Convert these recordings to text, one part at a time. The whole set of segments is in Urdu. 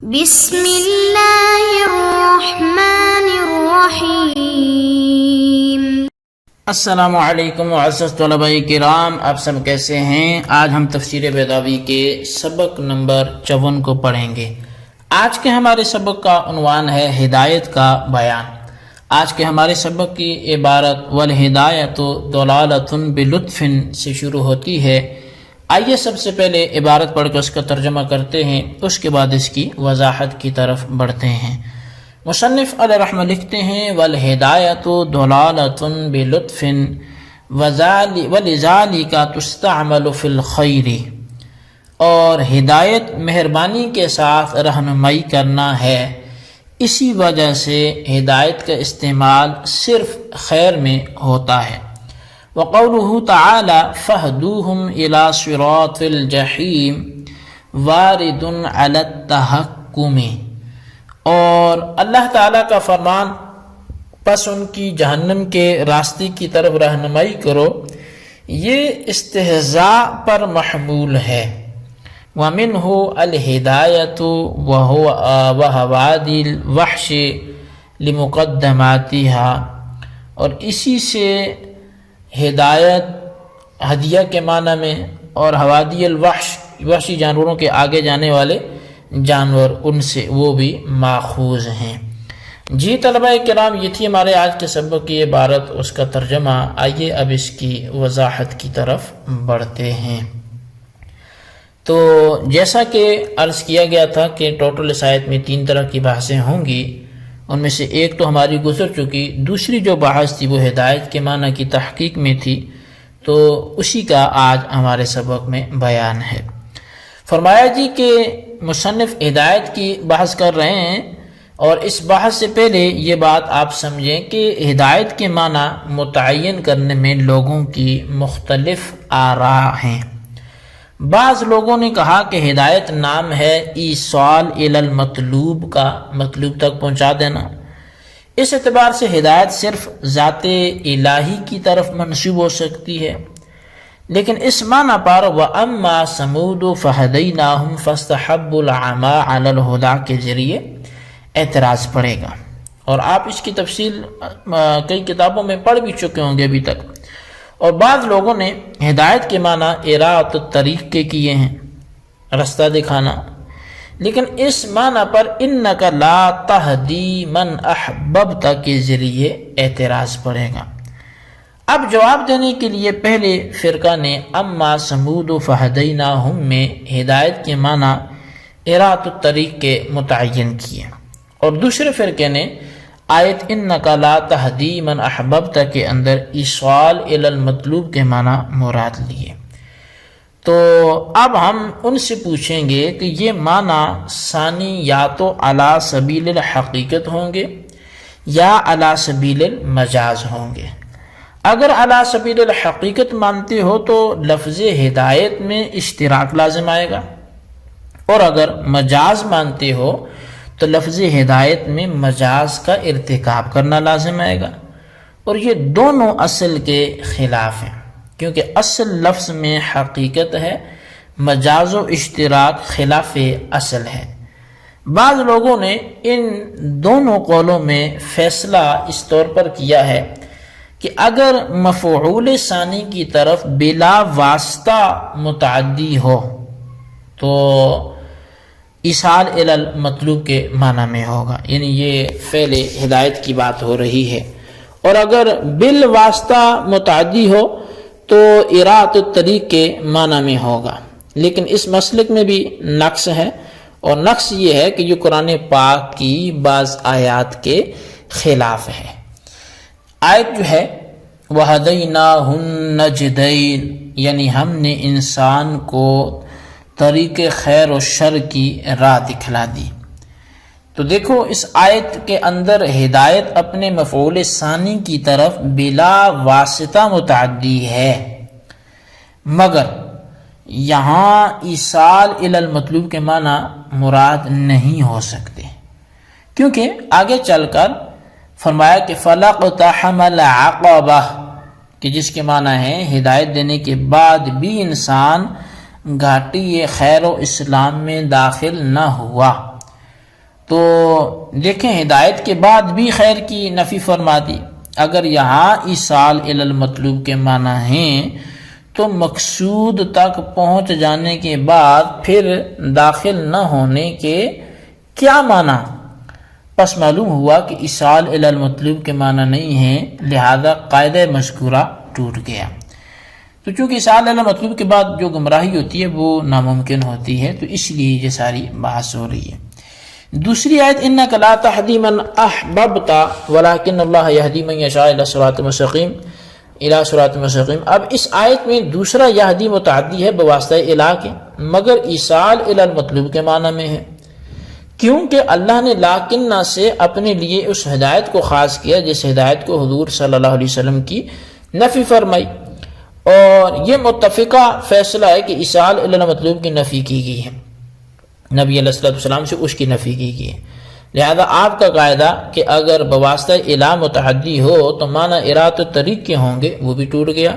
بسم اللہ الرحمن الرحیم۔ السلام علیکم معزز طلباء کرام، آپ سب کیسے ہیں؟ آج ہم تفسیر بیضاوی کے سبق نمبر 54 کو پڑھیں گے۔ آج کے ہمارے سبق کا عنوان ہے ہدایت کا بیان۔ آج کے ہمارے سبق کی عبارت والہدایت ضلالۃ بلطف سے شروع ہوتی ہے۔ آئیے سب سے پہلے عبارت پڑھ کر اس کا ترجمہ کرتے ہیں، اس کے بعد اس کی وضاحت کی طرف بڑھتے ہیں۔ مصنف علیہ رحمہ لکھتے ہیں والہدایت ضلالۃ بلطف ولذالک تستعمل فی الخیر، اور ہدایت مہربانی کے ساتھ رہنمائی کرنا ہے، اسی وجہ سے ہدایت کا استعمال صرف خیر میں ہوتا ہے۔ وقوله تعالی فاہدوہم الی صراط الجحیم وارد علی التحکم، اور اللہ تعالیٰ کا فرمان پس ان کی جہنم کے راستے کی طرف رہنمائی کرو، یہ استہزاء پر محمول ہے۔ ومنہ الہدایۃ وہوادی الوحش لمقدماتها، اور اسی سے ہدایت ہدیہ کے معنی میں، اور حوادی الوحش وحشی جانوروں کے آگے جانے والے جانور، ان سے وہ بھی ماخوذ ہیں۔ جی طلباء کرام، یہ تھی ہمارے آج کے سبق کی عبارت، اس کا ترجمہ۔ آئیے اب اس کی وضاحت کی طرف بڑھتے ہیں۔ تو جیسا کہ عرض کیا گیا تھا کہ ٹوٹل اس آیت میں 3 طرح کی بحثیں ہوں گی، ان میں سے ایک تو ہماری گزر چکی، دوسری جو بحث تھی وہ ہدایت کے معنی کی تحقیق میں تھی، تو اسی کا آج ہمارے سبق میں بیان ہے۔ فرمایا جی کہ مصنف ہدایت کی بحث کر رہے ہیں، اور اس بحث سے پہلے یہ بات آپ سمجھیں کہ ہدایت کے معنی متعین کرنے میں لوگوں کی مختلف آراء ہیں۔ بعض لوگوں نے کہا کہ ہدایت نام ہے ایصال الی المطلوب کا، مطلوب تک پہنچا دینا۔ اس اعتبار سے ہدایت صرف ذات الہی کی طرف منسوب ہو سکتی ہے، لیکن اس معنی پر وَأَمَّا ثَمُودُ فَهَدَيْنَاهُمْ فَاسْتَحَبُّوا الْعَمَىٰ عَلَى الْهُدَىٰ کے ذریعے اعتراض پڑے گا، اور آپ اس کی تفصیل کئی کتابوں میں پڑھ بھی چکے ہوں گے ابھی تک۔ اور بعض لوگوں نے ہدایت کے معنی اراۃ الطریق کے کیے ہیں، رستہ دکھانا، لیکن اس معنی پر انک لا تہدی من احببت کے ذریعے اعتراض پڑے گا۔ اب جواب دینے کے لیے پہلے فرقہ نے اما ثمود فہدیناہم میں ہدایت کے معنی اراۃ الطریق کے متعین کیے، اور دوسرے فرقے نے آیت انک لا تہدی من احببت کے اندر ایصال الی المطلوب کے معنی مراد لیے۔ تو اب ہم ان سے پوچھیں گے کہ یہ معنی ثانی یا تو علی سبیل الحقیقت ہوں گے یا علی سبیل المجاز ہوں گے۔ اگر علی سبیل الحقیقت مانتے ہو تو لفظ ہدایت میں اشتراک لازم آئے گا، اور اگر مجاز مانتے ہو تو لفظ ہدایت میں مجاز کا ارتکاب کرنا لازم آئے گا، اور یہ دونوں اصل کے خلاف ہیں، کیونکہ اصل لفظ میں حقیقت ہے، مجاز و اشتراک خلاف اصل ہے۔ بعض لوگوں نے ان دونوں قولوں میں فیصلہ اس طور پر کیا ہے کہ اگر مفعول ثانی کی طرف بلا واسطہ متعدی ہو تو ایصال الی المطلوب کے معنی میں ہوگا، یعنی یہ فعل ہدایت کی بات ہو رہی ہے، اور اگر بالواسطہ متعدی ہو تو اراۃ الطریق کے معنی میں ہوگا۔ لیکن اس مسلک میں بھی نقص ہے، اور نقص یہ ہے کہ یہ قرآن پاک کی بعض آیات کے خلاف ہے۔ آیت جو ہے وَهَدَيْنَاهُ النَّجْدَيْنِ، یعنی ہم نے انسان کو طریق خیر و شر کی راہ دکھلا دی۔ تو دیکھو اس آیت کے اندر ہدایت اپنے مفعول ثانی کی طرف بلا واسطہ متعدی ہے، مگر یہاں ایصال الی المطلوب کے معنی مراد نہیں ہو سکتے، کیونکہ آگے چل کر فرمایا کہ فَلَقْتَحَمَ الْعَقَبَةَ، کہ جس کے معنی ہے ہدایت دینے کے بعد بھی انسان گھاٹی خیر و اسلام میں داخل نہ ہوا، تو دیکھیں ہدایت کے بعد بھی خیر کی نفی فرما دی. اگر یہاں ایصال الی المطلوب کے معنی ہیں تو مقصود تک پہنچ جانے کے بعد پھر داخل نہ ہونے کے کیا معنی؟ پس معلوم ہوا کہ ایصال الی المطلوب کے معنی نہیں ہیں، لہذا قاعدہ مذکورہ ٹوٹ گیا. تو چونکہ ایصال الی المطلوب کے بعد جو گمراہی ہوتی ہے وہ ناممکن ہوتی ہے، تو اس لیے یہ ساری بحث ہو رہی ہے. دوسری آیت انک لا تہدی من احببت ولکن اللہ یہدی من یشاء الی صراط مستقیم الی صراط مستقیم. اب اس آیت میں دوسرا یہدی متعدی ہے بواسطہ الی کے، مگر ایصال الی المطلوب کے معنی میں ہے، کیونکہ اللہ نے لاکنہ سے اپنے لیے اس ہدایت کو خاص کیا جس ہدایت کو حضور صلی اللہ علیہ وسلم کی نفی فرمائی. اور یہ متفقہ فیصلہ ہے کہ ایصال الی المطلوب کی نفی کی گئی ہے، نبی علیہ الصلوۃ والسلام سے اس کی نفی کی گئی ہے. لہذا آپ کا قاعدہ کہ اگر بواسطہ الی متعدی ہو تو معنی ارادۃ الطریق کے ہوں گے وہ بھی ٹوٹ گیا.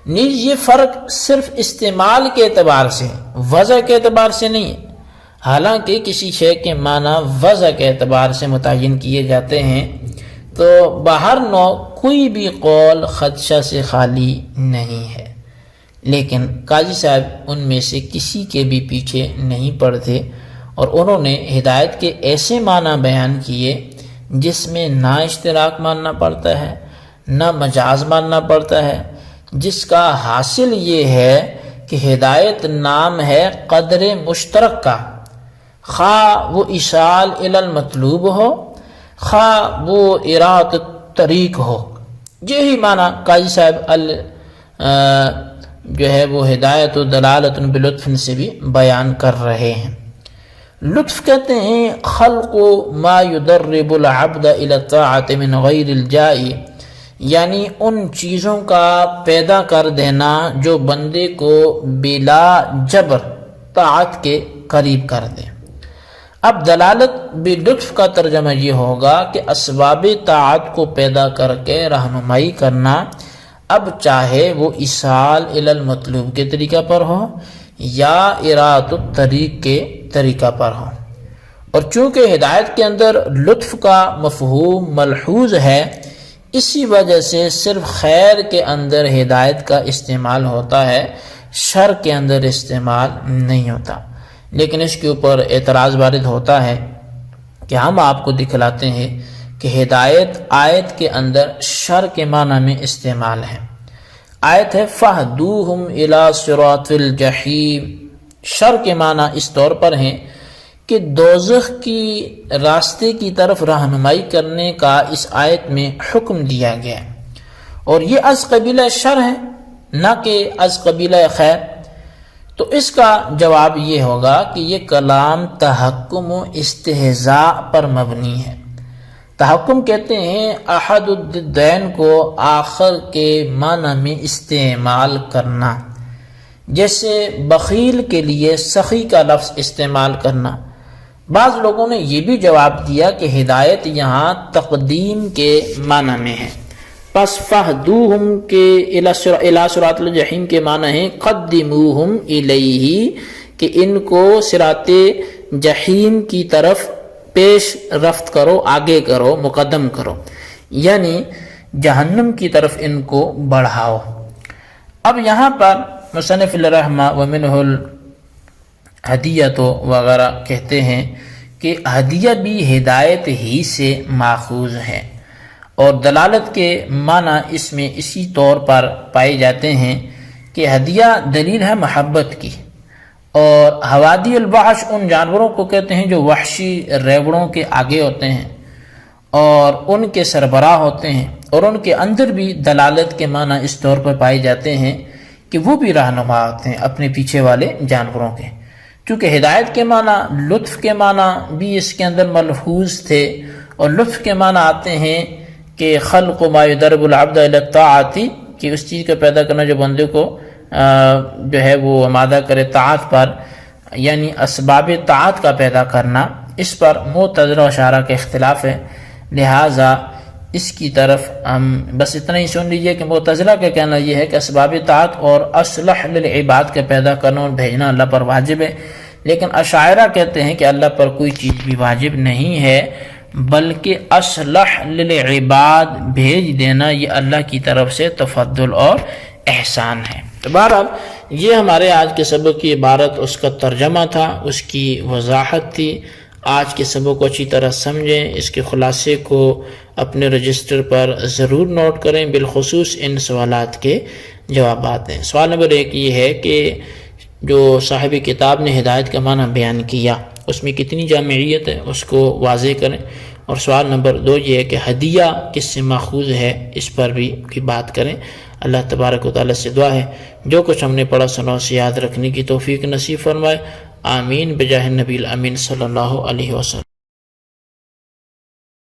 نیز یہ فرق صرف استعمال کے اعتبار سے، وضع کے اعتبار سے نہیں ہے. حالانکہ کسی شے کے معنی وضع کے اعتبار سے متعین کیے جاتے ہیں تو بہر نوع کوئی بھی قول خدشہ سے خالی نہیں ہے، لیکن قاضی صاحب ان میں سے کسی کے بھی پیچھے نہیں پڑتے اور انہوں نے ہدایت کے ایسے معنی بیان کیے جس میں نہ اشتراک ماننا پڑتا ہے نہ مجاز ماننا پڑتا ہے، جس کا حاصل یہ ہے کہ ہدایت نام ہے قدر مشترک کا، خواہ وہ ایصال الی المطلوب ہو خواہ وہ ارادۃ الطریق ہو. یہی معنی قاضی صاحب جو ہے وہ ہدایت و دلالت بلطف سے بھی بیان کر رہے ہیں. لطف کہتے ہیں خلق ما یدرب العبد الی الطاعۃ من غیر الجائی، یعنی ان چیزوں کا پیدا کر دینا جو بندے کو بلا جبر طاعت کے قریب کر دے. اب دلالت بلطف کا ترجمہ یہ ہوگا کہ اسباب طاعت کو پیدا کر کے رہنمائی کرنا، اب چاہے وہ ایصال الی المطلوب کے طریقہ پر ہو یا ارادۃ الطریق کے طریقہ پر ہو. اور چونکہ ہدایت کے اندر لطف کا مفہوم ملحوظ ہے، اسی وجہ سے صرف خیر کے اندر ہدایت کا استعمال ہوتا ہے، شر کے اندر استعمال نہیں ہوتا. لیکن اس کے اوپر اعتراض وارد ہوتا ہے کہ ہم آپ کو دکھلاتے ہیں کہ ہدایت آیت کے اندر شر کے معنی میں استعمال ہے. آیت ہے فَاهْدُوهُمْ إِلَى صِرَاطِ الْجَحِيمِ. شر کے معنی اس طور پر ہیں کہ دوزخ کی راستے کی طرف رہنمائی کرنے کا اس آیت میں حکم دیا گیا، اور یہ از قبیلہ شر ہے نہ کہ از قبیلہ خیر. تو اس کا جواب یہ ہوگا کہ یہ کلام تحکم و استہزاء پر مبنی ہے. تحکم کہتے ہیں احد الضدین کو آخر کے معنی میں استعمال کرنا، جیسے بخیل کے لیے سخی کا لفظ استعمال کرنا. بعض لوگوں نے یہ بھی جواب دیا کہ ہدایت یہاں تقدیم کے معنی میں ہے، پس فَاهْدُوهُمْ کے اِلَى صِرَاطِ الْجَحِيمِ کے معنی ہیں قَدِّمُوهُمْ إِلَيْهِ کہ ان کو صراط جحیم کی طرف پیش رفت کرو، آگے کرو، مقدم کرو، یعنی جہنم کی طرف ان کو بڑھاؤ. اب یہاں پر مصنف الرحمہ ومنہ الہدیۃ وغیرہ کہتے ہیں کہ ہدیہ بھی ہدایت ہی سے ماخوذ ہے، اور دلالت کے معنی اس میں اسی طور پر پائے جاتے ہیں کہ ہدیہ دلیل ہے محبت کی، اور حوادی الوحش ان جانوروں کو کہتے ہیں جو وحشی ریوڑوں کے آگے ہوتے ہیں اور ان کے سربراہ ہوتے ہیں، اور ان کے اندر بھی دلالت کے معنی اس طور پر پائے جاتے ہیں کہ وہ بھی رہنما ہوتے ہیں اپنے پیچھے والے جانوروں کے. چونکہ ہدایت کے معنی لطف کے معنی بھی اس کے اندر ملحوظ تھے، اور لطف کے معنی آتے ہیں کہ خلق ما یدرب العبد الی الطاعۃ، کہ اس چیز کو پیدا کرنا جو بندے کو جو ہے وہ آمادہ کرے طاعت پر، یعنی اسباب طاعت کا پیدا کرنا. اس پر معتزلہ و اشاعرہ کا اختلاف ہے، لہٰذا اس کی طرف ہم بس اتنا ہی سن لیجئے کہ معتزلہ کا کہنا یہ ہے کہ اسباب طاعت اور اصلح للعباد کا پیدا کرنا اور بھیجنا اللہ پر واجب ہے، لیکن اشاعرہ کہتے ہیں کہ اللہ پر کوئی چیز بھی واجب نہیں ہے، بلکہ اصلح للعباد بھیج دینا یہ اللہ کی طرف سے تفضل اور احسان ہے۔ تو بہرحال یہ ہمارے آج کے سبق کی عبارت، اس کا ترجمہ تھا، اس کی وضاحت تھی۔ آج کے سبق کو اچھی طرح سمجھیں، اس کے خلاصے کو اپنے رجسٹر پر ضرور نوٹ کریں، بالخصوص ان سوالات کے جوابات دیں۔ سوال نمبر 1 یہ ہے کہ جو صاحب کتاب نے ہدایت کا معنی بیان کیا اس میں کتنی جامعیت ہے، اس کو واضح کریں۔ اور سوال نمبر 2 یہ ہے کہ ہدیہ کس سے ماخوذ ہے، اس پر بھی کی بات کریں۔ اللہ تبارک و تعالیٰ سے دعا ہے جو کچھ ہم نے پڑھا سنا اسے یاد رکھنے کی توفیق نصیب فرمائے، آمین بجاہ نبی الامین صلی اللہ علیہ وسلم۔